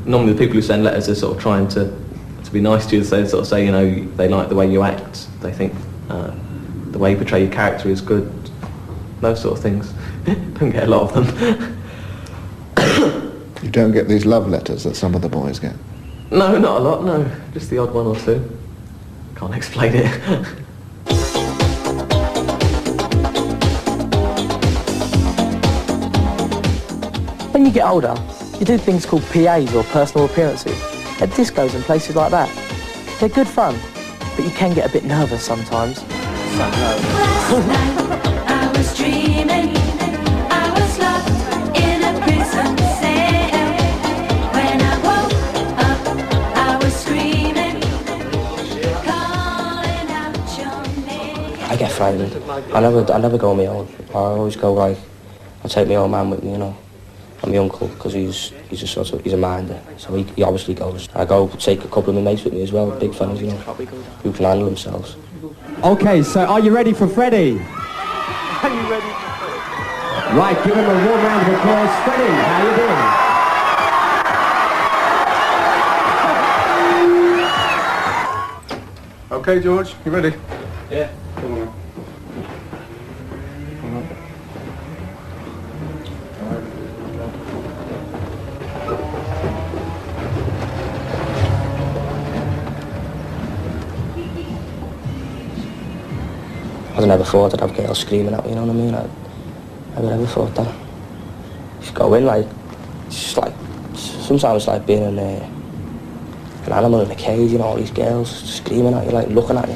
normally the people who send letters are sort of trying to be nice to you. They sort of say, you know, they like the way you act. They think the way you portray your character is good. Those sort of things. Don't get a lot of them. You don't get these love letters that some of the boys get? No, not a lot, no. Just the odd one or two. Can't explain it. When you get older, you do things called PAs or personal appearances at discos and places like that. They're good fun, but you can get a bit nervous sometimes. Last night I was dreaming, I was locked in a prison cell. When I woke up, I was screaming, calling out your name. I get frightened. I never go on my own. I always go like, I take my old man with me, you know. And my uncle, because he's a minder, so he obviously goes. I go take a couple of my mates with me as well, big fellas, you know, who can handle themselves. Okay, so are you ready for Freddie? Are you ready? Right, give him a warm round of applause. Freddie, how you doing? Okay, George, you ready? Yeah. Come on. I never thought I'd have girls screaming at me, you know what I mean? I never thought that. Just go in like, it's just like, sometimes it's like being in an animal in a cage, you know, all these girls screaming at you, like looking at you.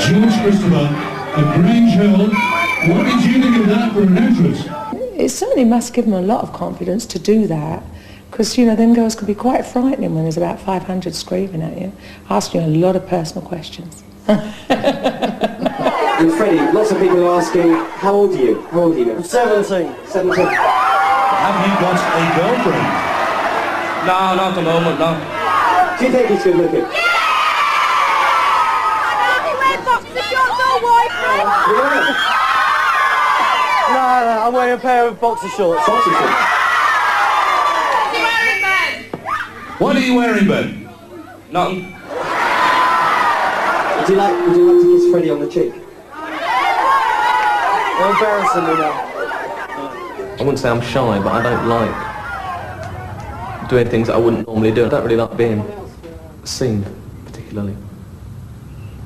George Christopher of Grange Hill, what did you think of that for an entrance? It certainly must give them a lot of confidence to do that, because, you know, them girls can be quite frightening when there's about 500 screaming at you, asking you a lot of personal questions. And Freddie, lots of people are asking, how old are you? How old are you now? I'm 17. 17. Have you got a girlfriend? No, not at the moment, no. Do you think he's good looking? No, I'm wearing a pair of boxer shorts. Boxer shorts? What are you wearing, Ben? Nothing. Would you like to kiss Freddie on the cheek? You're embarrassing me now. I wouldn't say I'm shy, but I don't like doing things that I wouldn't normally do. I don't really like being seen, particularly.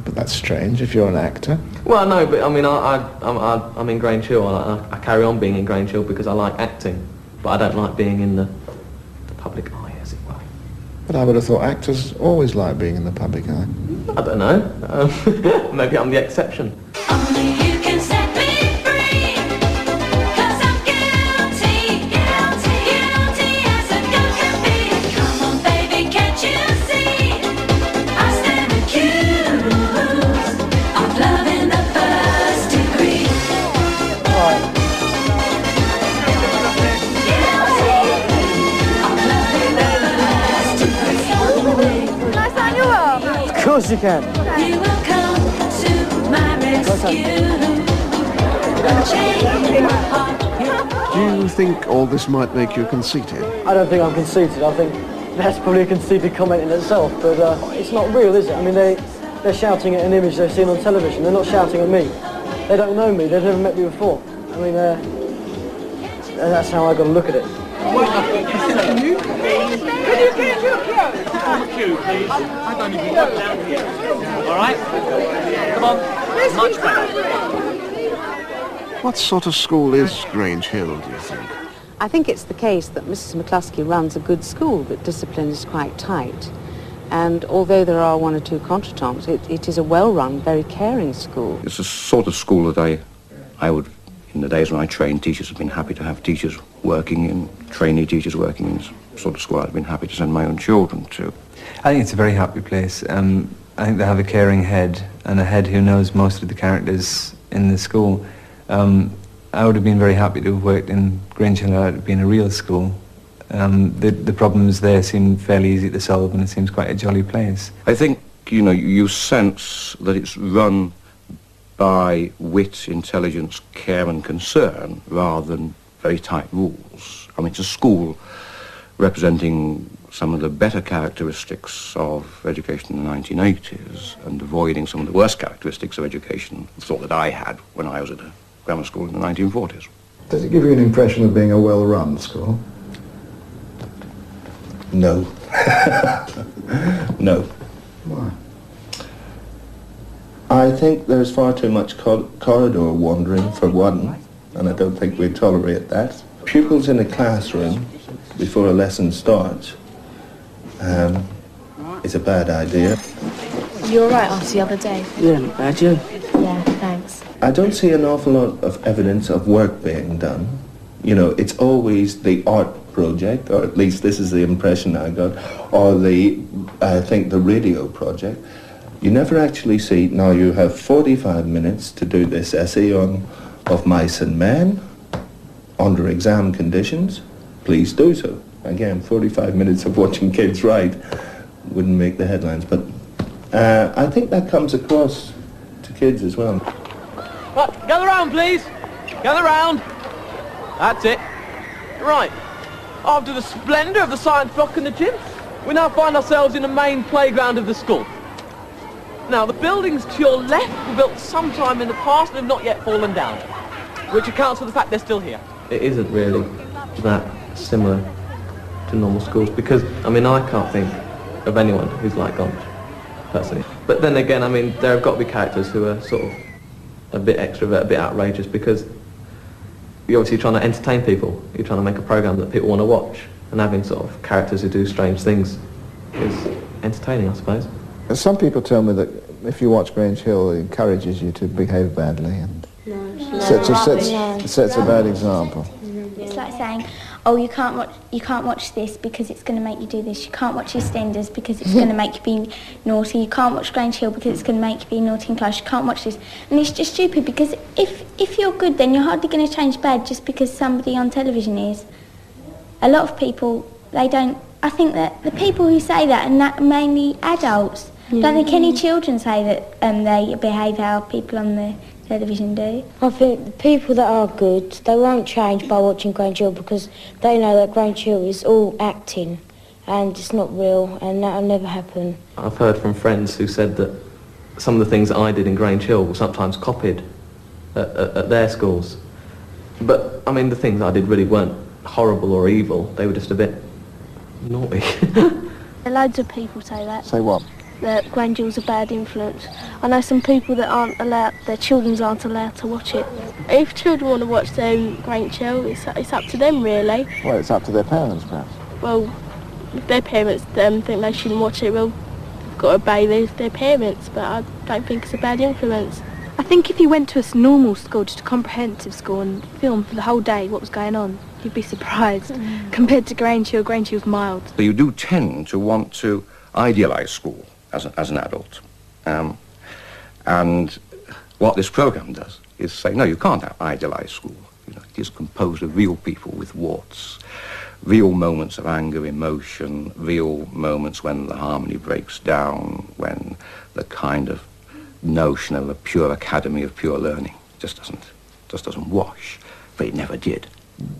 But that's strange if you're an actor. Well, no, but I mean, I'm in Grange Hill. I carry on being in Grange Hill because I like acting, but I don't like being in the public eye, as it were. But I would have thought actors always like being in the public eye. I don't know. Maybe I'm the exception. Only you can set me free, 'cause I'm guilty, guilty, guilty as a girl can be. Come on, baby, can't you see? I stand accused of love in the first degree. Guilty of love in the first degree. Can I sign you up? Of course you can. You will come to my rescue. Change my heart. Do you think all this might make you conceited? I don't think I'm conceited. I think that's probably a conceited comment in itself, but it's not real, is it? I mean, they're shouting at an image they've seen on television. They're not shouting at me. They don't know me. They've never met me before. I mean, that's how I got to look at it. Can you get your cue, please? I don't even look down here. All right? Come on. Much better. What sort of school is Grange Hill, do you think? I think it's the case that Mrs. McCluskey runs a good school, but discipline is quite tight. And although there are one or two contretemps, it is a well-run, very caring school. It's a sort of school that I would, in the days when I trained teachers, have been happy to have teachers working in, trainee teachers working in, sort of school I've been happy to send my own children to. I think it's a very happy place. I think they have a caring head, and a head who knows most of the characters in the school. I would have been very happy to have worked in Grange Hill had it been a real school. The problems there seem fairly easy to solve, and it seems quite a jolly place. I think you know, you sense that it's run by wit, intelligence, care and concern rather than very tight rules. I mean, it's a school representing some of the better characteristics of education in the 1980s and avoiding some of the worst characteristics of education, the thought that I had when I was at a grammar school in the 1940s. Does it give you an impression of being a well-run school? No. No. Why? I think there's far too much corridor wandering, for one, and I don't think we tolerate that. Pupils in a classroom before a lesson starts is a bad idea. You were right after the other day. Yeah, not bad, you. Yeah, thanks. I don't see an awful lot of evidence of work being done. You know, it's always the art project, or at least this is the impression I got, or I think the radio project. You never actually see, now you have 45 minutes to do this essay of mice and men under exam conditions. Please do so. Again, 45 minutes of watching kids write wouldn't make the headlines, but I think that comes across to kids as well. Right, gather round, please. Gather round. That's it. Right. After the splendour of the science block and the gym, we now find ourselves in the main playground of the school. Now, the buildings to your left were built sometime in the past and have not yet fallen down, which accounts for the fact they're still here. It isn't really that similar to normal schools because, I mean, I can't think of anyone who's like Grange, personally. But then again, I mean, there have got to be characters who are sort of a bit extrovert, a bit outrageous because you're obviously trying to entertain people. You're trying to make a programme that people want to watch, and having sort of characters who do strange things is entertaining, I suppose. Some people tell me that if you watch Grange Hill, it encourages you to behave badly and sets a bad example. It's like saying, oh, you can't watch this because it's going to make you do this. You can't watch EastEnders because it's going to make you be naughty. You can't watch Grange Hill because it's going to make you be naughty in class. You can't watch this. And it's just stupid because if you're good, then you're hardly going to change bad just because somebody on television is. A lot of people, they don't. I think that the people who say that are mainly adults. I don't think any children say that they behave how people on the television do. I think the people that are good, they won't change by watching Grange Hill because they know that Grange Hill is all acting and it's not real and that'll never happen. I've heard from friends who said that some of the things that I did in Grange Hill were sometimes copied at their schools. But, I mean, the things I did really weren't horrible or evil. They were just a bit naughty. Loads of people say that. Say what? That Grange Hill's a bad influence. I know some people that aren't allowed, their children aren't allowed to watch it. If children want to watch Grange Hill, it's up to them really. Well, it's up to their parents perhaps. Well, if their parents think they shouldn't watch it, well, they've got to obey their parents, but I don't think it's a bad influence. I think if you went to a normal school, just a comprehensive school, and filmed for the whole day what was going on, you'd be surprised. Compared to Grange Hill's mild. So you do tend to want to idealise school as an adult. And what this programme does is say, no, you can't idealise school. You know, it is composed of real people with warts, real moments of anger, emotion, real moments when the harmony breaks down, when the kind of notion of a pure academy of pure learning just doesn't wash, but it never did.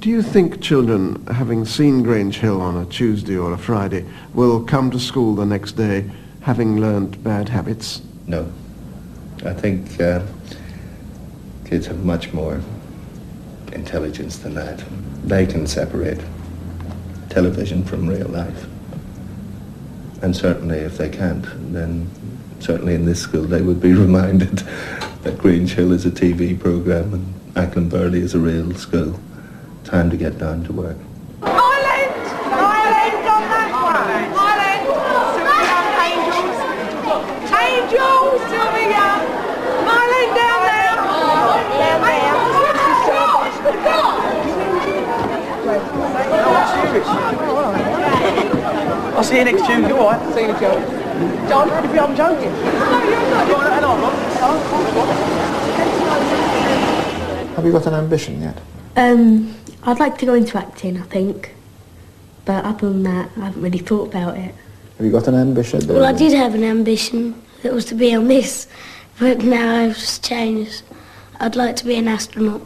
Do you think children, having seen Grange Hill on a Tuesday or a Friday, will come to school the next day having learned bad habits? No. I think kids have much more intelligence than that. They can separate television from real life. And certainly if they can't, then certainly in this school they would be reminded that Grange Hill is a TV programme and Ackland Burley is a real school. Time to get down to work. Island on that one. Island. Sylvia, angels. Angels, Sylvia. Island down there. Down there. I'll see you next Tuesday, all right? See you next Tuesday. John, if I'm joking. No, you're not. Have you got an ambition yet? I'd like to go into acting, I think. But other than that, I haven't really thought about it. Have you got an ambition? Well, I did have an ambition that was to be on this, but now I've just changed. I'd like to be an astronaut.